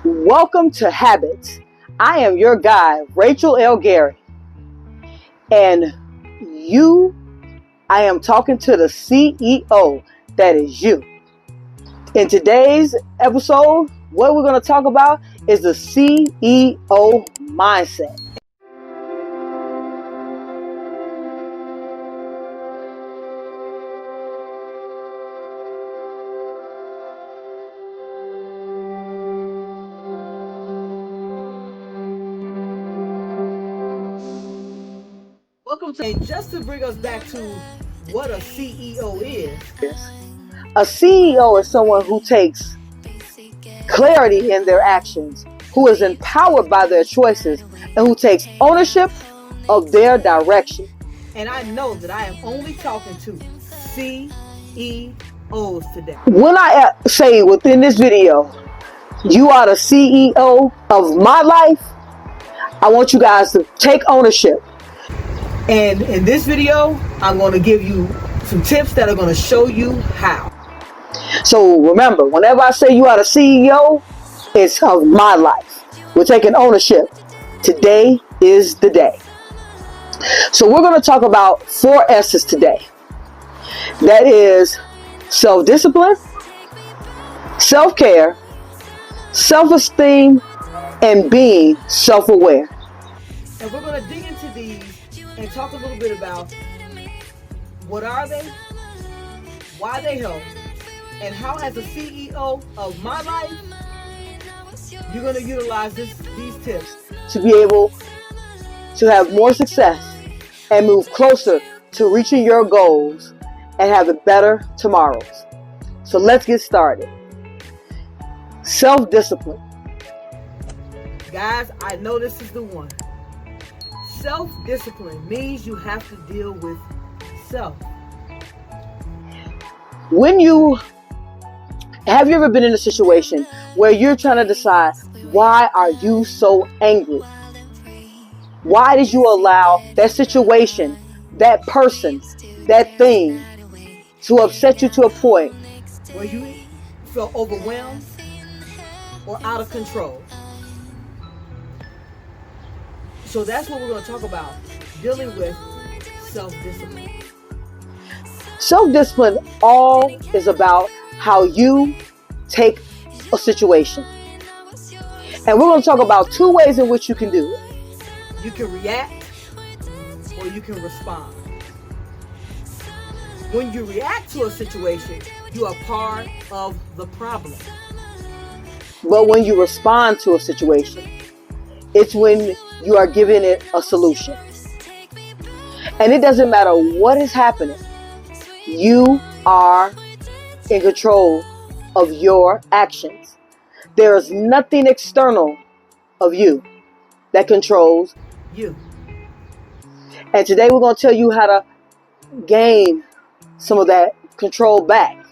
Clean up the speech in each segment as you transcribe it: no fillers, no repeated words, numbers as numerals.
Welcome to Habits. I am your guide, Rachel L. Gary. And I am talking to the CEO, that is you. In today's episode, what we're going to talk about is the CEO mindset. And just to bring us back to what a CEO is. A CEO is someone who takes clarity in their actions, who is empowered by their choices, and who takes ownership of their direction. And I know that I am only talking to CEOs today. When I say within this video, you are the CEO of my life, I want you guys to take ownership. And in this video, I'm going to give you some tips that are going to show you how. So remember, whenever I say you are the CEO, it's of my life. We're taking ownership. Today is the day. So we're going to talk about 4 S's today. That is self-discipline, self-care, self-esteem, and being self-aware. And we're going to dig into these and talk a little bit about what are they, why they help, and how as a CEO of my life, you're going to utilize these tips to be able to have more success and move closer to reaching your goals and having better tomorrows. So let's get started. Self-discipline. Guys, I know this is the one. Self-discipline means you have to deal with self. Have you ever been in a situation where you're trying to decide, why are you so angry? Why did you allow that situation, that person, that thing to upset you to a point where you feel overwhelmed or out of control? So that's what we're going to talk about, dealing with self-discipline. Self-discipline all is about how you take a situation. And we're going to talk about 2 ways in which you can do it. You can react or you can respond. When you react to a situation, you are part of the problem. But when you respond to a situation, it's when you are giving it a solution. And it doesn't matter what is happening. You are in control of your actions. There is nothing external of you that controls you. And today we're going to tell you how to gain some of that control back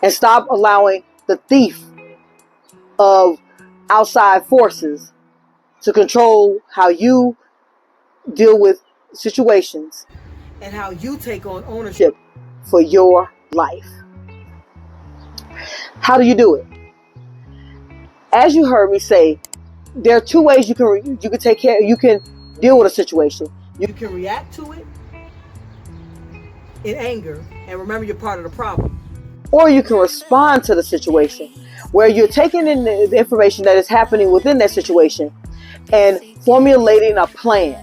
and stop allowing the thief of outside forces to control how you deal with situations and how you take on ownership for your life. How do you do it? As you heard me say, there are 2 ways you can deal with a situation. You can react to it in anger and remember you're part of the problem. Or you can respond to the situation where you're taking in the information that is happening within that situation and formulating a plan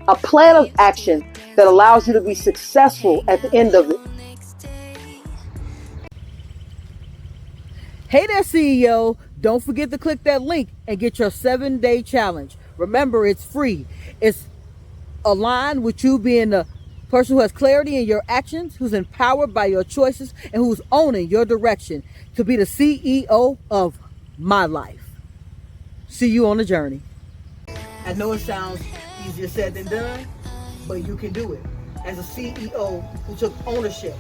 of action that allows you to be successful at the end of it. Hey there, CEO. Don't forget to click that link and get your 7-day challenge. Remember, it's free. It's aligned with you being the person who has clarity in your actions, who's empowered by your choices, and who's owning your direction to be the CEO of my life. See you on the journey. I know it sounds easier said than done, but you can do it as a CEO who took ownership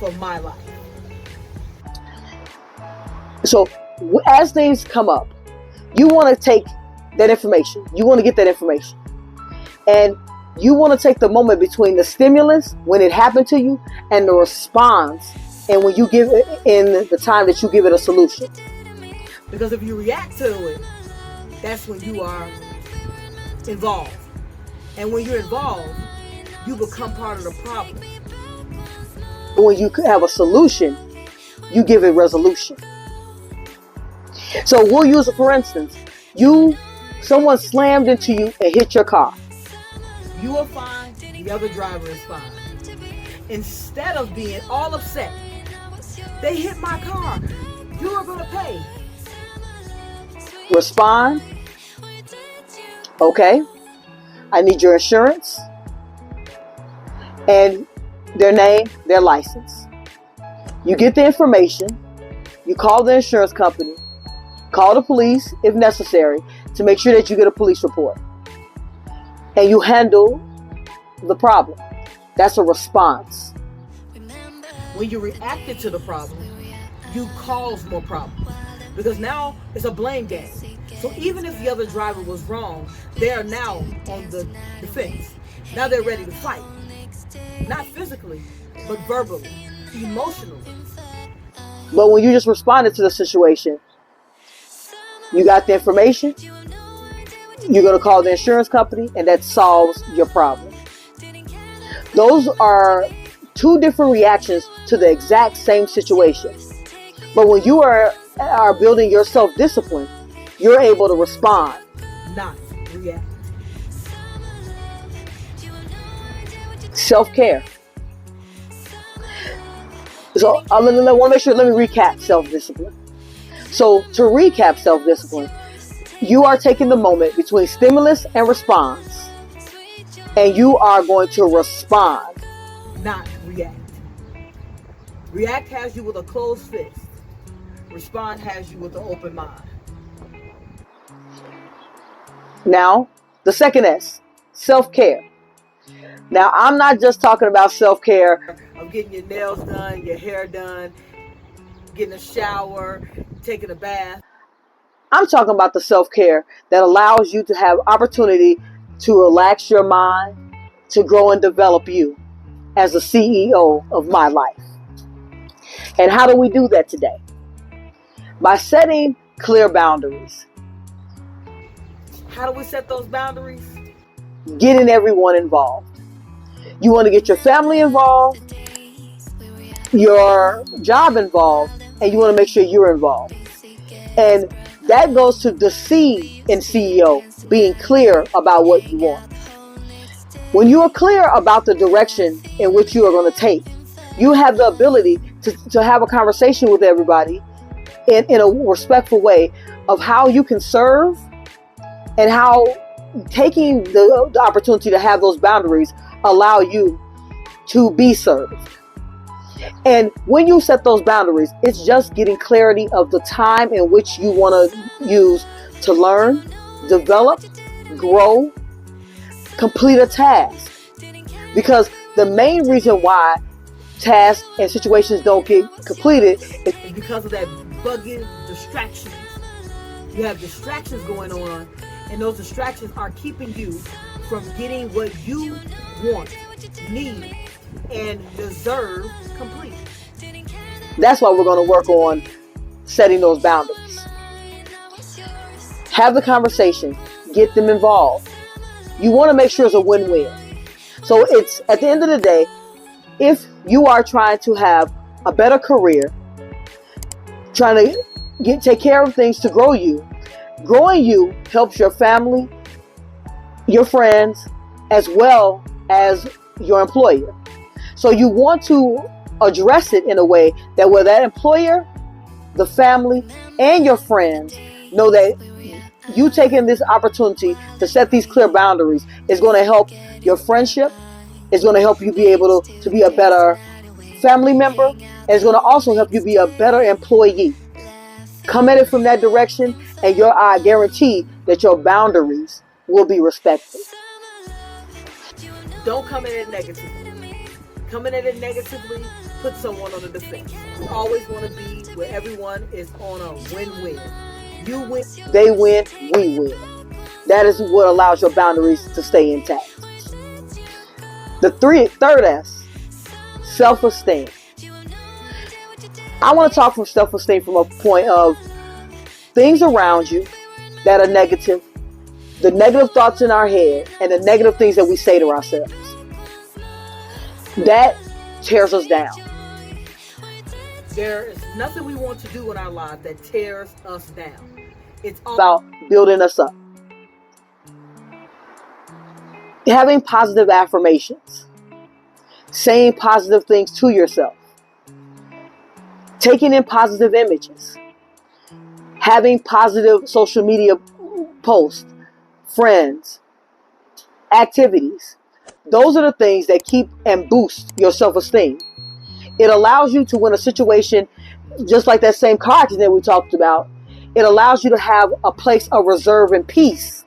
for my life. So as things come up, you want to take that information. You want to get that information. And you want to take the moment between the stimulus, when it happened to you, and the response, and when you give it in the time that you give it a solution. Because if you react to it, that's when you are involved. And when you're involved, you become part of the problem. When you have a solution, you give it resolution. So we'll use it for instance. Someone slammed into you and hit your car. You are fine, the other driver is fine. Instead of being all upset, they hit my car, you are going to pay. Respond. Okay, I need your insurance and their name, their license. You get the information, you call the insurance company, call the police if necessary to make sure that you get a police report. And you handle the problem. That's a response. When you reacted to the problem, you cause more problems. Because now it's a blame game. So even if the other driver was wrong, they are now on the defense. Now they're ready to fight. Not physically, but verbally, emotionally. But when you just responded to the situation, you got the information, you're going to call the insurance company, and that solves your problem. Those are two different reactions to the exact same situation. But when you are building your self-discipline, you're able to respond, not react. Self-care. So I want to make sure, let me recap self-discipline. So to recap self-discipline, you are taking the moment between stimulus and response, and you are going to respond, not react. React has you with a closed fist. Respond has you with an open mind. Now, the second S, self-care. Now, I'm not just talking about self-care of getting your nails done, your hair done, getting a shower, taking a bath. I'm talking about the self-care that allows you to have opportunity to relax your mind, to grow and develop you as the CEO of my life. And how do we do that today? By setting clear boundaries. How do we set those boundaries? Getting everyone involved. You want to get your family involved, your job involved, and you want to make sure you're involved. And that goes to the C in CEO, being clear about what you want. When you are clear about the direction in which you are going to take, you have the ability to have a conversation with everybody in a respectful way of how you can serve and how taking the opportunity to have those boundaries allow you to be served. And when you set those boundaries, it's just getting clarity of the time in which you want to use to learn, develop, grow, complete a task. Because the main reason why tasks and situations don't get completed is because of that bugging distractions. You have distractions going on, and those distractions are keeping you from getting what you want, need, and deserve complete. That's why we're going to work on setting those boundaries. Have the conversation. Get them involved. You want to make sure it's a win-win. So it's, at the end of the day, if you are trying to have a better career, trying to take care of things to grow you, growing you helps your family, your friends, as well as your employer. So you want to address it in a way that where that employer, the family, and your friends know that you taking this opportunity to set these clear boundaries is going to help your friendship. It's going to help you be able to be a better family member. And it's going to also help you be a better employee. Come at it from that direction, and I guarantee that your boundaries will be respected. Don't come at it negatively. Coming at it negatively, put someone on the defense. You always want to be where everyone is on a win-win. You win, they win, we win. That is what allows your boundaries to stay intact. The third S, self-esteem. I want to talk from self-esteem from a point of things around you that are negative, the negative thoughts in our head, and the negative things that we say to ourselves. That tears us down. There is nothing we want to do in our life that tears us down. It's all about building us up. Having positive affirmations. Saying positive things to yourself. Taking in positive images. Having positive social media posts, friends, activities. Those are the things that keep and boost your self-esteem. It allows you to win a situation, just like that same car accident that we talked about. It allows you to have a place of reserve and peace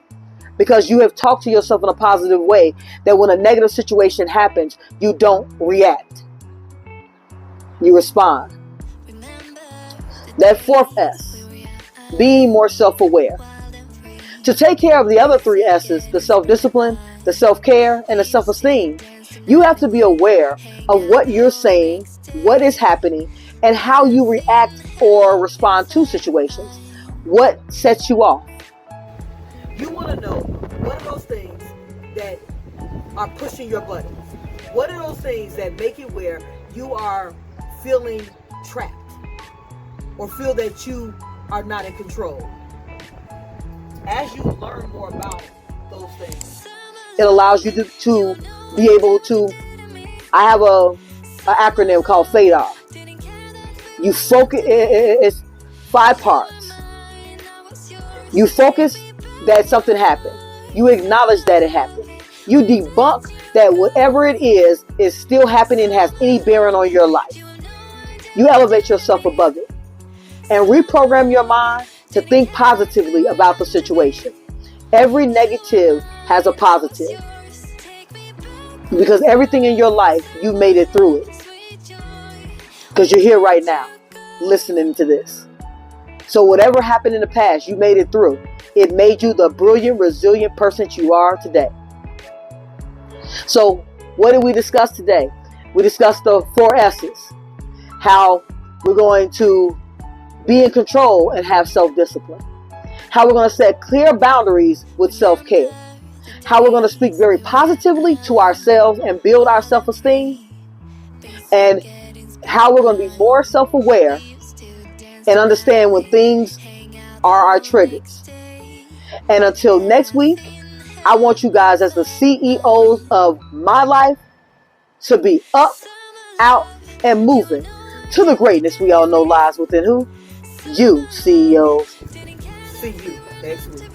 because you have talked to yourself in a positive way that when a negative situation happens, you don't react. You respond. That fourth S, being more self-aware. To take care of the other three S's, the self-discipline, the self-care, and the self-esteem, you have to be aware of what you're saying, what is happening, and how you react or respond to situations. What sets you off? You want to know what are those things that are pushing your buttons? What are those things that make it where you are feeling trapped or feel that you are not in control? As you learn more about those things, it allows you to be able to, I have an acronym called FADAR. You focus, it's 5 parts. You focus that something happened. You acknowledge that it happened. You debunk that whatever it is still happening and has any bearing on your life. You elevate yourself above it and reprogram your mind to think positively about the situation. Every negative has a positive. Because everything in your life, you made it through it. Because you're here right now, listening to this. So whatever happened in the past, you made it through. It made you the brilliant, resilient person you are today. So what did we discuss today? We discussed the 4 S's. How we're going to be in control and have self-discipline. How we're going to set clear boundaries with self-care. How we're going to speak very positively to ourselves and build our self-esteem. And how we're going to be more self-aware and understand when things are our triggers. And until next week, I want you guys as the CEOs of my life to be up, out, and moving to the greatness we all know lies within who? You, CEOs. See you next week.